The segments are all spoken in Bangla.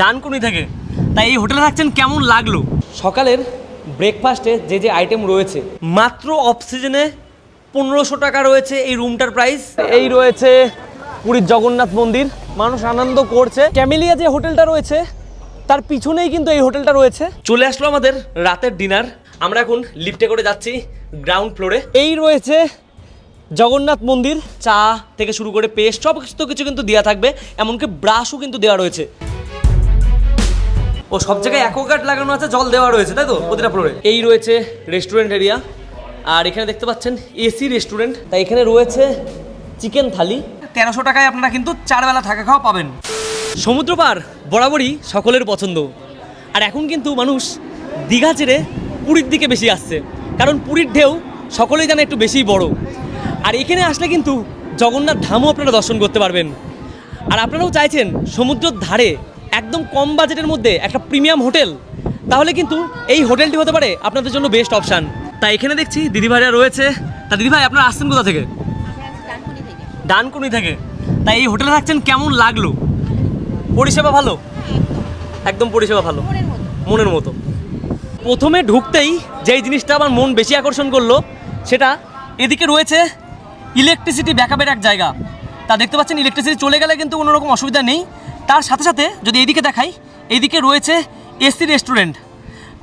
ডানকুনি থেকে। তাই এই হোটেলে থাকছেন, কেমন লাগলো? সকালের ব্রেকফাস্টে যে যে আইটেম রয়েছে, মাত্র অফ সিজনে 1500 টাকা রয়েছে এই রুমটার প্রাইস। এই রয়েছে পুরীর জগন্নাথ মন্দির, মানুষ আনন্দ করছে। ক্যামেলিয়া যে হোটেলটা রয়েছে তার পিছনেই কিন্তু এই হোটেলটা রয়েছে। চলে আসলো আমাদের রাতের ডিনার। আমরা এখন লিফটে করে যাচ্ছি গ্রাউন্ড ফ্লোরে। এই রয়েছে জগন্নাথ মন্দির, চা থেকে শুরু করে পেস্ট সব কিছু কিন্তু দেওয়া থাকবে, এমনকি ব্রাশও কিন্তু দেওয়া রয়েছে। ও সব জায়গায় অ্যাকোয়াগার্ড লাগানো আছে, জল দেওয়া রয়েছে, তাই তো প্রতিটা ফ্লোরে। এই রয়েছে রেস্টুরেন্ট এরিয়া, আর এখানে দেখতে পাচ্ছেন এসি রেস্টুরেন্ট। তাই এখানে রয়েছে চিকেন থালি। 1300 টাকায় আপনারা কিন্তু 4 বেলা থাকা খাওয়া পাবেন। সমুদ্র পার বরাবরই সকলের পছন্দ, আর এখন কিন্তু মানুষ দীঘা ছেড়ে পুরীর দিকে বেশি আসছে, কারণ পুরীর ঢেউ সকলেই জানে একটু বেশিই বড়। আর এখানে আসলে কিন্তু জগন্নাথ ধামও আপনারা দর্শন করতে পারবেন। আর আপনারাও চাইছেন সমুদ্রের ধারে একদম কম বাজেটের মধ্যে একটা প্রিমিয়াম হোটেল, তাহলে কিন্তু এই হোটেলটি হতে পারে আপনাদের জন্য বেস্ট অপশান। তাই এখানে দেখছি দিদিভাইরা রয়েছে। তা দিদিভাই, আপনারা আসছেন কোথা থেকে? ডানকুনি থেকে। তাই এই হোটেলে থাকছেন, কেমন লাগলো? পরিষেবা ভালো? একদম পরিষেবা ভালো, মনের মতো। প্রথমে ঢুকতেই যেই জিনিসটা আমার মন বেশি আকর্ষণ করলো, সেটা এদিকে রয়েছে ইলেকট্রিসিটি ব্যাকআপের এক জায়গা। তা দেখতে পাচ্ছেন ইলেকট্রিসিটি চলে গেলে কিন্তু কোনো রকম অসুবিধা নেই। তার সাথে সাথে যদি এইদিকে দেখাই, এইদিকে রয়েছে এসি রেস্টুরেন্ট।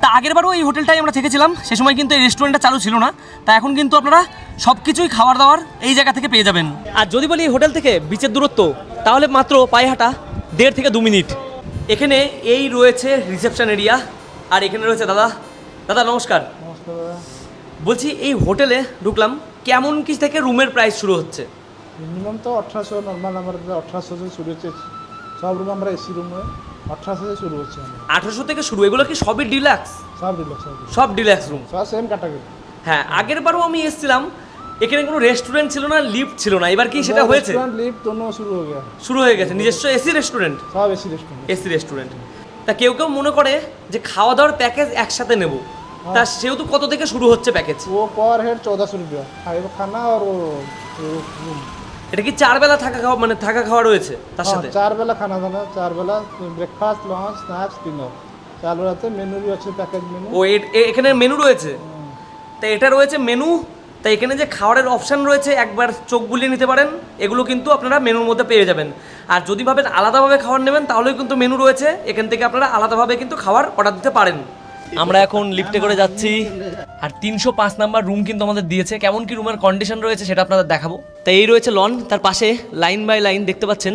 তা আগেরবারও এই হোটেলটাই আমরা থেকেছিলাম, সে সময় কিন্তু এই রেস্টুরেন্টটা চালু ছিল না। তা এখন কিন্তু আপনারা সব কিছুই খাবার দাবার এই জায়গা থেকে পেয়ে যাবেন। আর যদি বলি এই হোটেল থেকে বিচের দূরত্ব, তাহলে মাত্র পায়ে হাঁটা 1.5 থেকে 2 মিনিট। এখানে এই রয়েছে রিসেপশন এরিয়া, আর এখানে রয়েছে দাদা। দাদা নমস্কার। নমস্কার দাদা। বলছি এই হোটেলে ঢুকলাম, কেমন কি থেকে রুমের প্রাইস শুরু হচ্ছে? মিনিমাম তো 1800, নর্মাল আমার 1800 থেকে শুরু হচ্ছে। সব রুম আমরা এসি রুমে 1800 থেকে শুরু হচ্ছে। 1800 থেকে শুরু। এগুলো কি সবই ডিলাক্স? সব ডিলাক্স, সব ডিলাক্স রুম, সব সেম ক্যাটাগরি। হ্যাঁ, আগের বারও আমি এসেছিলাম, এখানে কোনো রেস্টুরেন্ট ছিল না, লিফট ছিল না। এবার কি সেটা হয়েছে? রেস্টুরেন্ট, লিফট দোনো শুরু হয়ে গেছে। নিজস্ব এসি রেস্টুরেন্ট, সব এসি রেস্টুরেন্ট। AC restaurant. তা কেউ কেউ মনে করে যে খাওয়া দাওয়ার প্যাকেজ একসাথে নেব, তা সেহেতু কত থেকে শুরু হচ্ছে প্যাকেজ? वो पर हेड 1400 रुपया खाना और रूम। এটা কি 4 বেলা থাকা খাওয়া, মানে থাকা খাওয়া রয়েছে তার সাথে? 4 বেলা খানা দানা, 4 বেলা ব্রেকফাস্ট, লঞ্চ, স্ন্যাক্স, ডিনার চালু রাতে। মেনু আছে, প্যাকেজ মেনু। ও এখানে মেনু রয়েছে। তা এটা রয়েছে মেনু। তাই এখানে যে খাবারের অপশান রয়েছে, একবার চোখ বুলিয়ে নিতে পারেন, এগুলো কিন্তু আপনারা মেনুর মধ্যে পেয়ে যাবেন। আর যদি ভাবেন আলাদাভাবে খাবার নেবেন, তাহলেও কিন্তু মেনু রয়েছে, এখান থেকে আপনারা আলাদাভাবে কিন্তু খাবার অর্ডার দিতে পারেন। আমরা এখন লিফটে করে যাচ্ছি, আর 305 নাম্বার রুম কিন্তু আমাদের দিয়েছে। কেমন কি রুমের কন্ডিশন রয়েছে সেটা আপনাদের দেখাবো। তাই এই রয়েছে লন, তার পাশে লাইন বাই লাইন দেখতে পাচ্ছেন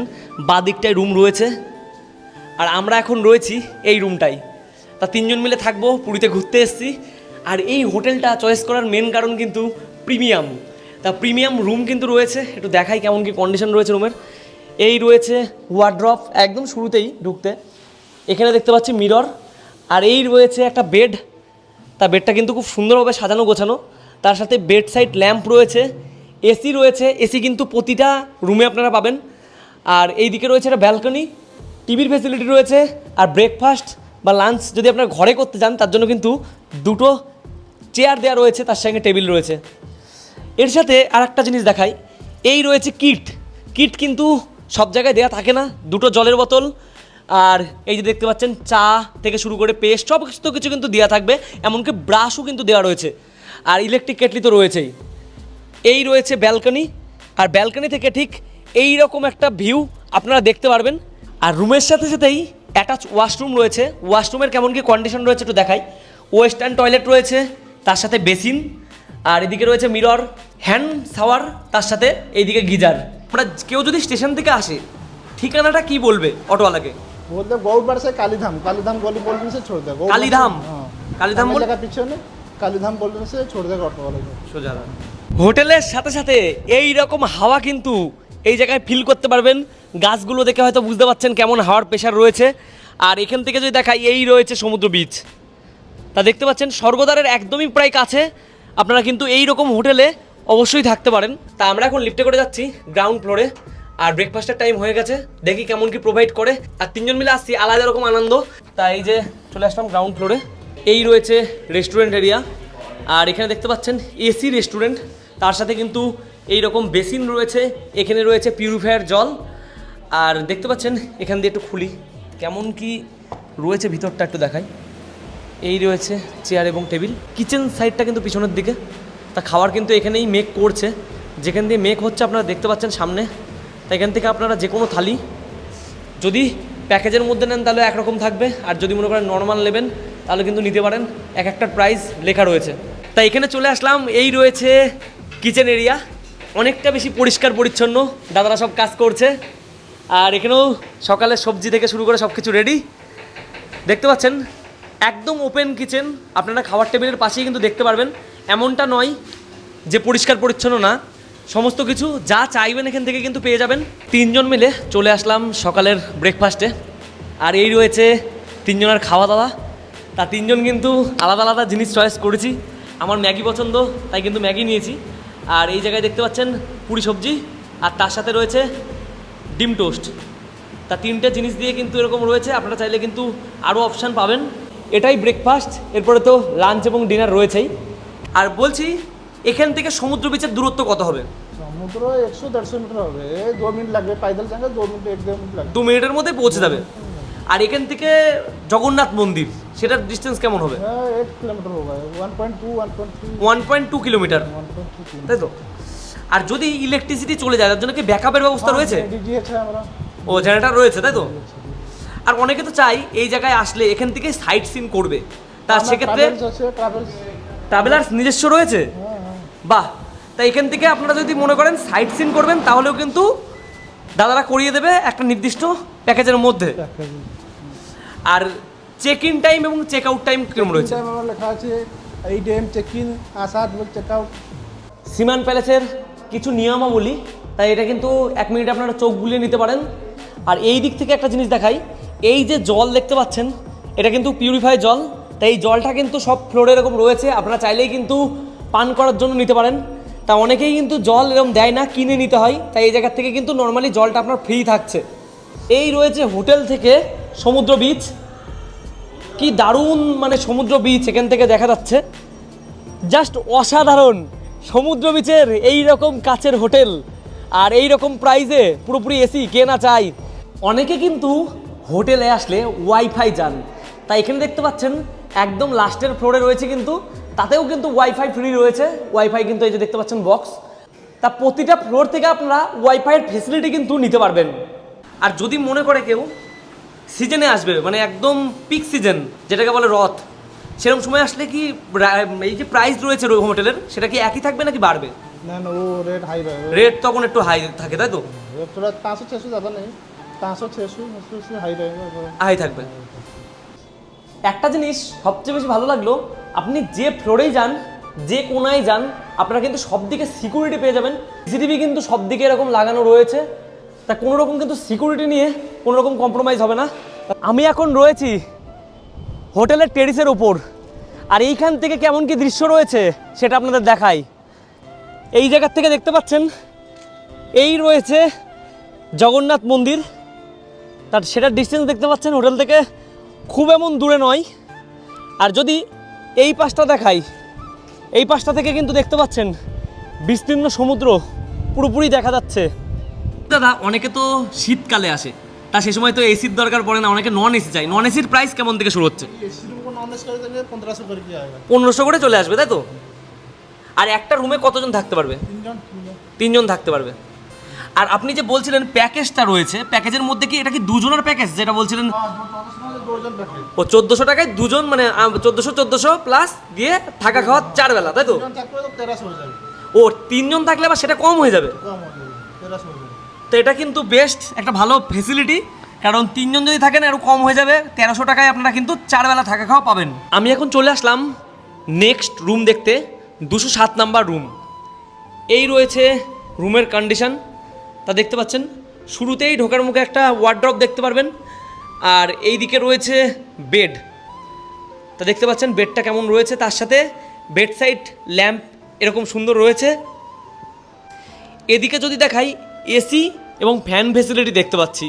বাঁ দিকটায় রুম রয়েছে, আর আমরা এখন রয়েছি এই রুমটাই। তা 3 জন মিলে থাকবো, পুরীতে ঘুরতে এসেছি। আর এই হোটেলটা চয়েস করার মেন কারণ কিন্তু প্রিমিয়াম। তা প্রিমিয়াম রুম কিন্তু রয়েছে, একটু দেখাই কেমন কি কন্ডিশন রয়েছে রুমের। এই রয়েছে ওয়ার্ড্রপ একদম শুরুতেই ঢুকতে, এখানে দেখতে পাচ্ছি মিরর, আর এই রয়েছে একটা বেড। তা বেডটা কিন্তু খুব সুন্দরভাবে সাজানো গোছানো, তার সাথে বেড সাইড ল্যাম্প রয়েছে, এসি রয়েছে। এসি কিন্তু প্রতিটা রুমে আপনারা পাবেন। আর এই দিকে রয়েছে একটা ব্যালকনি, টিভির ফেসিলিটি রয়েছে। আর ব্রেকফাস্ট বা লাঞ্চ যদি আপনারা ঘরে করতে চান, তার জন্য কিন্তু 2টো চেয়ার দেওয়া রয়েছে, তার সঙ্গে টেবিল রয়েছে। এর সাথে আর একটা জিনিস দেখাই, এই রয়েছে কিট। কিট কিন্তু সব জায়গায় দেওয়া থাকে না, 2টো জলের বোতল, আর এই যে দেখতে পাচ্ছেন চা থেকে শুরু করে পেস্ট সব কিছু কিন্তু দেওয়া থাকবে, এমনকি ব্রাশও কিন্তু দেওয়া রয়েছে। আর ইলেকট্রিক কেটলি তো রয়েছেই। এই রয়েছে ব্যালকনি, আর ব্যালকনি থেকে ঠিক এই রকম একটা ভিউ আপনারা দেখতে পারবেন। আর রুমের সাথে সাথেই অ্যাটাচ ওয়াশরুম রয়েছে। ওয়াশরুমের কেমন কি কন্ডিশন রয়েছে একটু দেখাই। ওয়েস্টার্ন টয়লেট রয়েছে, তার সাথে বেসিন, আর এদিকে রয়েছে মিরর, হ্যান্ড শাওয়ার, তার সাথে এইদিকে গিজার। আমরা কেউ যদি স্টেশন থেকে আসে, ঠিকানাটা কি বলবে অটোওয়ালাকে? बोलते गौड़बाड़ से कालीधाम, कालीधाम गली बोलने से छोड़ देगा। कालीधाम? हाँ, कालीधाम बोल जगह पीछे ने कालीधाम बोलने से छोड़ देगा ऑटो वाले को। সোজা। হোটেলের সাথে সাথে এই রকম হাওয়া কিন্তু এই জায়গায় ফিল করতে পারবেন। গাছগুলো দেখে হয়তো বুঝতে পারছেন কেমন হাওয়ার প্রেশার রয়েছে। আর এখান থেকে যদি দেখাই, এই রয়েছে সমুদ্র বিচ। তা দেখতে পাচ্ছেন স্বর্গদ্বারের একদমই প্রায় কাছে আপনারা কিন্তু এই রকম হোটেলে অবশ্যই থাকতে পারেন। তা আমরা এখন লিফটে করে যাচ্ছি গ্রাউন্ড ফ্লোরে, আর ব্রেকফাস্টের টাইম হয়ে গেছে, দেখি কেমন কি প্রোভাইড করে। আর 3 জন মিলে আসছি, আলাদা রকম আনন্দ। তাই এই যে চলে আসলাম গ্রাউন্ড ফ্লোরে। এই রয়েছে রেস্টুরেন্ট এরিয়া, আর এখানে দেখতে পাচ্ছেন এসি রেস্টুরেন্ট, তার সাথে কিন্তু এই রকম বেসিন রয়েছে, এখানে রয়েছে পিউরিফায়ার জল। আর দেখতে পাচ্ছেন এখান দিয়ে একটু খুলি, কেমন কি রয়েছে ভিতরটা একটু দেখাই। এই রয়েছে চেয়ার এবং টেবিল, কিচেন সাইডটা কিন্তু পিছনের দিকে। তা খাবার কিন্তু এখানেই মেক করছে, যেখান দিয়ে মেক হচ্ছে আপনারা দেখতে পাচ্ছেন সামনে। তা এখান থেকে আপনারা যে কোনো থালি যদি প্যাকেজের মধ্যে নেন তাহলে একরকম থাকবে, আর যদি মনে করেন নর্মাল নেবেন তাহলে কিন্তু নিতে পারেন, এক একটা প্রাইস লেখা রয়েছে। তাই এখানে চলে আসলাম, এই রয়েছে কিচেন এরিয়া, অনেকটা বেশি পরিষ্কার পরিচ্ছন্ন, দাদারা সব কাজ করছে। আর এখানেও সকালে সবজি থেকে শুরু করে সব কিছু রেডি দেখতে পাচ্ছেন। একদম ওপেন কিচেন, আপনারা খাবার টেবিলের পাশেই কিন্তু দেখতে পারবেন। এমনটা নয় যে পরিষ্কার পরিচ্ছন্ন না, সমস্ত কিছু যা চাইবেন এখান থেকে কিন্তু পেয়ে যাবেন। তিনজন মিলে চলে আসলাম সকালের ব্রেকফাস্টে, আর এই রয়েছে তিনজনের খাওয়া দাওয়া। তা তিনজন কিন্তু আলাদা আলাদা জিনিস চয়েস করেছি। আমার ম্যাগি পছন্দ, তাই কিন্তু ম্যাগি নিয়েছি। আর এই জায়গায় দেখতে পাচ্ছেন পুরি সবজি, আর তার সাথে রয়েছে ডিম টোস্ট। তা তিনটে জিনিস দিয়ে কিন্তু এরকম রয়েছে, আপনারা চাইলে কিন্তু আরও অপশান পাবেন। এটাই ব্রেকফাস্ট, এরপরে তো লাঞ্চ এবং ডিনার রয়েছেই। আর বলছি এখান থেকে সমুদ্র বিচের দূরত্ব কত হবে? সমুদ্র 100-150 মিটার হবে, 2 মিনিট লাগবে, পাইদল যাবে 2 মিনিট 1-2 মিনিট লাগবে। 2 মিনিটের মধ্যে পৌঁছে যাবে। আর এখান থেকে জগন্নাথ মন্দির, সেটার ডিস্টেন্স কেমন হবে? 8 কিলোমিটার হবে, 1.2 1.2 কিলোমিটার, 1.2 তাই তো? আর যদি ইলেকট্রিসিটি চলে যায় তার জন্য কি ব্যাকআপের ব্যবস্থা রয়েছে? দিয়েছে আমরা। ও, জেনারেটর রয়েছে, তাই তো? আর অনেকে তো চাই এই জায়গায় আসলে এখান থেকে সাইট সিন করবে, তা সেক্ষেত্রে ট্রাভেলার্স নিজস্ব রয়েছে। বাহ, তাই এখান থেকে আপনারা যদি মনে করেন সাইট সিন করবেন তাহলেও কিন্তু দাদারা করিয়ে দেবে একটা নির্দিষ্ট প্যাকেজের মধ্যে। আর চেক ইন টাইম এবং চেক আউট টাইম কিরকম রয়েছে? লেখা আছে 8 AM check in, 7 check out. Seeman প্যালেসের কিছু নিয়মাবলী, তাই এটা কিন্তু 1 মিনিট আপনারা চোখ বুলিয়ে নিতে পারেন। আর এই দিক থেকে একটা জিনিস দেখাই, এই যে জল দেখতে পাচ্ছেন এটা কিন্তু পিউরিফাই জল, তাই এই জলটা কিন্তু সব ফ্লোরে এরকম রয়েছে, আপনারা চাইলেই কিন্তু পান করার জন্য নিতে পারেন। তা অনেকেই কিন্তু জল এরকম দেয় না, কিনে নিতে হয়, তাই এই জায়গার থেকে কিন্তু নর্মালি জলটা আপনার ফ্রি থাকছে। এই রয়েছে হোটেল থেকে সমুদ্র বিচ, কি দারুণ মানে সমুদ্র বিচ এখান থেকে দেখা যাচ্ছে, জাস্ট অসাধারণ। সমুদ্র বিচের এই রকম কাছের হোটেল আর এই রকম প্রাইসে পুরোপুরি এসি, কে না চাই। অনেকে কিন্তু হোটেলে আসলে ওয়াইফাই যান, তাই এখানে দেখতে পাচ্ছেন একদম লাস্টের ফ্লোরে রয়েছে কিন্তু, তাতেও কিন্তু ওয়াইফাই ফ্রি রয়েছে। ওয়াইফাই কিন্তু এই যে দেখতে পাচ্ছেন বক্স, তা প্রতিটা ফ্লোর থেকে আপনারা ওয়াইফাইয়ের ফেসিলিটি কিন্তু নিতে পারবেন। আর যদি মনে করে কেউ সিজনে আসবে, মানে একদম পিক সিজন যেটাকে বলে রথ, সেরকম সময় আসলে কি এই যে প্রাইস রয়েছে হোটেলের সেটা কি একই থাকবে নাকি বাড়বে? না না, ও রেট হাই রয়েছে। রেট তখন একটু হাই থাকে, তাই তো? थोड़ा 500-600 ज़्यादा नहीं, 500-600 से हाई रहेगा। হাই থাকবে। একটা জিনিস সবচেয়ে বেশি ভালো লাগলো, আপনি যে ফ্লোরেই যান, যে কোনায় যান, আপনারা কিন্তু সব দিকে সিকিউরিটি পেয়ে যাবেন। সিসিটিভি কিন্তু সব দিকে এরকম লাগানো রয়েছে, তা কোনো রকম কিন্তু সিকিউরিটি নিয়ে কোনো রকম কম্প্রোমাইজ হবে না। আমি এখন রয়েছি হোটেলের টেরিসের ওপর, আর এইখান থেকে কেমন কি দৃশ্য রয়েছে সেটা আপনাদের দেখাই। এই জায়গার থেকে দেখতে পাচ্ছেন এই রয়েছে জগন্নাথ মন্দির, তার সেটার ডিস্টেন্স দেখতে পাচ্ছেন হোটেল থেকে খুব এমন দূরে নয়। আর যদি এই পাশটা দেখাই, এই পাশটা থেকে কিন্তু দেখতে পাচ্ছেন বিস্তীর্ণ সমুদ্র পুরোপুরি দেখা যাচ্ছে। দাদা, অনেকে তো শীতকালে আসে, তা সে সময় তো এসির দরকার পড়ে না, অনেকে নন এসি চাই। নন এসির প্রাইস কেমন থেকে শুরু হচ্ছে? एसी रूम को नॉन एसी कर देंगे 1500 करके आएगा। 1500 করে চলে আসবে, তাই তো? আর একটা রুমে কতজন থাকতে পারবে? 3 জন থাকতে পারবে। আর আপনি যে বলছিলেন প্যাকেজটা রয়েছে, প্যাকেজের মধ্যে কি এটা কি দুজনের প্যাকেজ যেটা বলছিলেন? हाँ, 2 জন पैकेज। ও 1400 টাকায় দুজন, মানে 1400 প্লাস দিয়ে থাকা খাওয়া 4 বেলা, তাই তো? 3 জন থাকলে তো 1300 হয়ে যাবে। ও 3 জন থাকলে আবার সেটা কম হয়ে যাবে। কম হবে, 1300 হয়ে যাবে। তো এটা কিন্তু বেস্ট একটা ভালো ফেসিলিটি, কারণ 3 জন যদি থাকেন আরও কম হয়ে যাবে। 1300 টাকায় আপনারা কিন্তু 4 বেলা থাকা খাওয়া পাবেন। আমি এখন চলে আসলাম নেক্সট রুম দেখতে, 207 নাম্বার রুম। এই রয়েছে রুমের কন্ডিশন, তা দেখতে পাচ্ছেন শুরুতেই ঢোকার মুখে একটা ওয়ার্ড্রপ দেখতে পারবেন, আর এই দিকে রয়েছে বেড। তা দেখতে পাচ্ছেন বেডটা কেমন রয়েছে, তার সাথে বেড সাইড ল্যাম্প এরকম সুন্দর রয়েছে। এদিকে যদি দেখাই এসি এবং ফ্যান ফেসিলিটি দেখতে পাচ্ছি।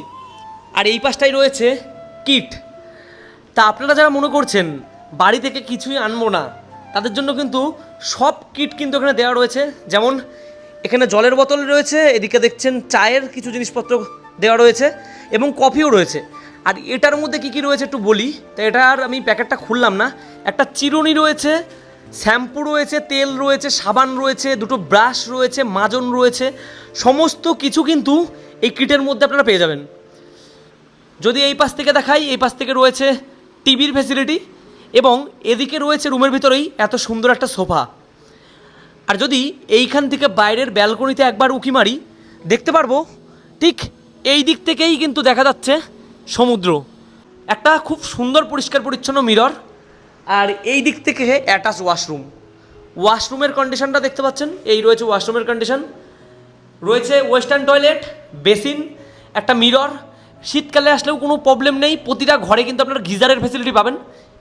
আর এই পাশটাই রয়েছে কিট। তা আপনারা যারা মনে করছেন বাড়ি থেকে কিছুই আনবো না, তাদের জন্য কিন্তু সব কিট কিন্তু এখানে দেওয়া রয়েছে। যেমন এখানে জলের বোতল রয়েছে, এদিকে দেখছেন চায়ের কিছু জিনিসপত্র দেওয়া রয়েছে এবং কফিও রয়েছে। আর এটার মধ্যে কী কী রয়েছে একটু বলি। তো এটার আমি প্যাকেটটা খুললাম না। একটা চিরুনি রয়েছে, শ্যাম্পু রয়েছে, তেল রয়েছে, সাবান রয়েছে, দুটো ব্রাশ রয়েছে, মাজন রয়েছে, সমস্ত কিছু কিন্তু এই কিটের মধ্যে আপনারা পেয়ে যাবেন। যদি এই পাশ থেকে দেখাই, এই পাশ থেকে রয়েছে টিভির ফ্যাসিলিটি এবং এদিকে রয়েছে রুমের ভিতরেই এত সুন্দর একটা সোফা। আর যদি এইখান থেকে বাইরের ব্যালকনিতে একবার উঁকি মারি, দেখতে পারবো ঠিক এই দিক থেকেই কিন্তু দেখা যাচ্ছে সমুদ্র। একটা খুব সুন্দর পরিষ্কার পরিচ্ছন্ন মিরর, আর এই দিক থেকে অ্যাটাচ ওয়াশরুম। ওয়াশরুমের কন্ডিশনটা দেখতে পাচ্ছেন, এই রয়েছে ওয়াশরুমের কন্ডিশন। রয়েছে ওয়েস্টার্ন টয়লেট, বেসিন, একটা মিরর। শীতকালে আসলেও কোনো প্রবলেম নেই, প্রতিটা ঘরে কিন্তু আপনারা গিজারের ফ্যাসিলিটি পাবেন।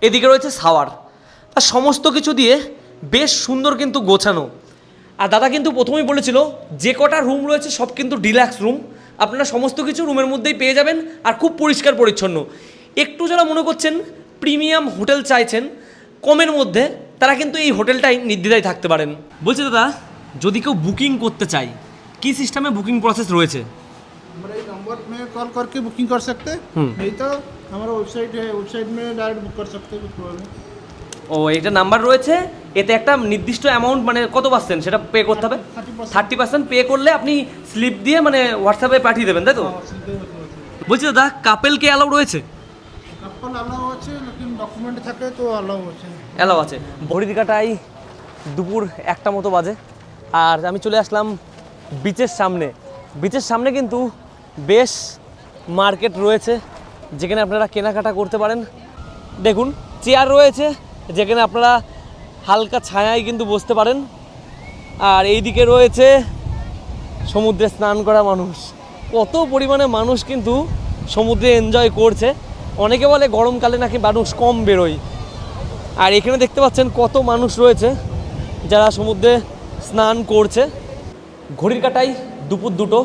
এদিকে রয়েছে শাওয়ার। আর সমস্ত কিছু দিয়ে বেশ সুন্দর কিন্তু গোছানো। আর দাদা কিন্তু প্রথমেই বলেছিল যে কটা রুম রয়েছে সব কিন্তু ডিলাক্স রুম, আপনারা সমস্ত কিছু রুমের মধ্যেই পেয়ে যাবেন আর খুব পরিষ্কার পরিচ্ছন্ন। একটু যারা মনে করছেন প্রিমিয়াম হোটেল চাইছেন কমের মধ্যে, তারা কিন্তু এই হোটেলটাই নির্দ্বিধায় থাকতে পারেন। বলছি দাদা, যদি কেউ বুকিং করতে চায় কি সিস্টেমে বুকিং প্রসেস রয়েছে? हमारे इस नंबर में कॉल करके बुकिंग कर सकते हैं, नहीं तो हमारा वेबसाइट है, वेबसाइट में डायरेक्ट बुक कर सकते हैं, कुछ प्रॉब्लम नहीं। ও, এটা নাম্বার রয়েছে, এতে একটা নির্দিষ্ট অ্যামাউন্ট মানে কত পার্সেন্ট সেটা পে করতে হবে? 30% পে করলে আপনি স্লিপ দিয়ে মানে হোয়াটসঅ্যাপে পাঠিয়ে দেবেন, তাই তো? বলছি দাদা, কাপেলকে অ্যালাউ রয়েছে? कपल अलाउ আছে, लेकिन डॉक्यूमेंट থাকে তো अलाउ আছে। অ্যালাউ আছে। ঘড়ির কাটাই দুপুর 1টা মতো বাজে, আর আমি চলে আসলাম বিচের সামনে। বিচের সামনে কিন্তু বেশ মার্কেট রয়েছে যেখানে আপনারা কেনাকাটা করতে পারেন। দেখুন চেয়ার রয়েছে যেখানে আপনারা হালকা ছায়ায় কিন্তু বসতে পারেন। আর এইদিকে রয়েছে সমুদ্রে স্নান করা মানুষ। কত পরিমাণে মানুষ কিন্তু সমুদ্রে এনজয় করছে। অনেকে বলে গরমকালে নাকি মানুষ কম বেরোয়, আর এখানে দেখতে পাচ্ছেন কত মানুষ রয়েছে যারা সমুদ্রে স্নান করছে। ঘড়ির কাটাই দুপুর 2টো,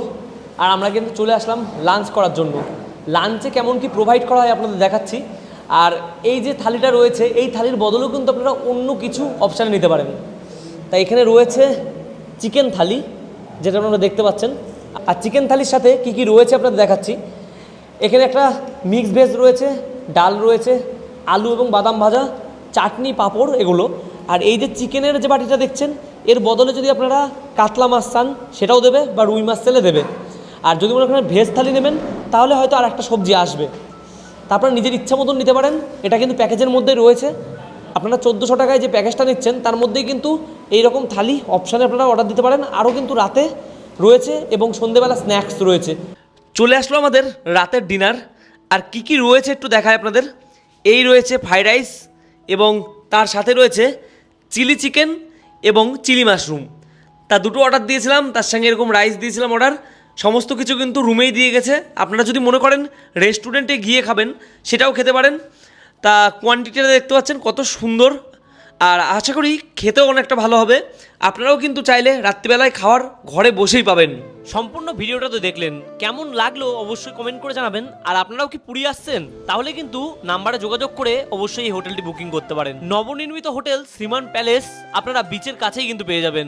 আর আমরা কিন্তু চলে আসলাম লাঞ্চ করার জন্য। লাঞ্চে কেমন কি প্রোভাইড করা হয় আপনাদের দেখাচ্ছি। আর এই যে থালিটা রয়েছে, এই থালির বদলেও কিন্তু আপনারা অন্য কিছু অপশানে নিতে পারেন। তাই এখানে রয়েছে চিকেন থালি, যেটা আপনারা দেখতে পাচ্ছেন। আর চিকেন থালির সাথে কি কি রয়েছে আপনাদের দেখাচ্ছি। এখানে একটা মিক্স ভেজ রয়েছে, ডাল রয়েছে, আলু এবং বাদাম ভাজা, চাটনি, পাঁপড়, এগুলো। আর এই যে চিকেনের যে বাটিটা দেখছেন, এর বদলে যদি আপনারা কাতলা মাছ চান সেটাও দেবে, বা রুই মাছ চাইলে দেবে। আর যদি মনে করেন ভেজ থালি নেবেন তাহলে হয়তো আর একটা সবজি আসবে। তারপর নিজের ইচ্ছা মতন নিতে পারেন। এটা কিন্তু প্যাকেজের মধ্যেই রয়েছে। আপনারা 1400 টাকায় যে প্যাকেজটা নিচ্ছেন তার মধ্যেই কিন্তু এইরকম থালি অপশানে আপনারা অর্ডার দিতে পারেন। আরও কিন্তু রাতে রয়েছে এবং সন্ধেবেলা স্ন্যাক্স রয়েছে। চলে আসলো আমাদের রাতের ডিনার। আর কি কি রয়েছে একটু দেখায় আপনাদের। এই রয়েছে ফ্রাইড রাইস এবং তার সাথে রয়েছে চিলি চিকেন এবং চিলি মাশরুম। তা দুটো অর্ডার দিয়েছিলাম, তার সঙ্গে এরকম রাইস দিয়েছিলাম অর্ডার। সমস্ত কিছু কিন্তু রুমেই দিয়ে গেছে। আপনারা যদি মনে করেন রেস্টুরেন্টে গিয়ে খাবেন সেটাও খেতে পারেন। তা কোয়ান্টিটিটা দেখতে পাচ্ছেন কত সুন্দর, আর আশা করি খেতেও অনেকটা ভালো হবে। আপনারাও কিন্তু চাইলে রাত্রিবেলায় খাওয়ার ঘরে বসেই পাবেন। সম্পূর্ণ ভিডিওটা তো দেখলেন, কেমন লাগলো অবশ্যই কমেন্ট করে জানাবেন। আর আপনারাও কি পুরী আসছেন তাহলে কিন্তু নাম্বারে যোগাযোগ করে অবশ্যই এই হোটেলটি বুকিং করতে পারেন। নবনির্মিত হোটেল শ্রীমান প্যালেস আপনারা বিচের কাছেই কিন্তু পেয়ে যাবেন।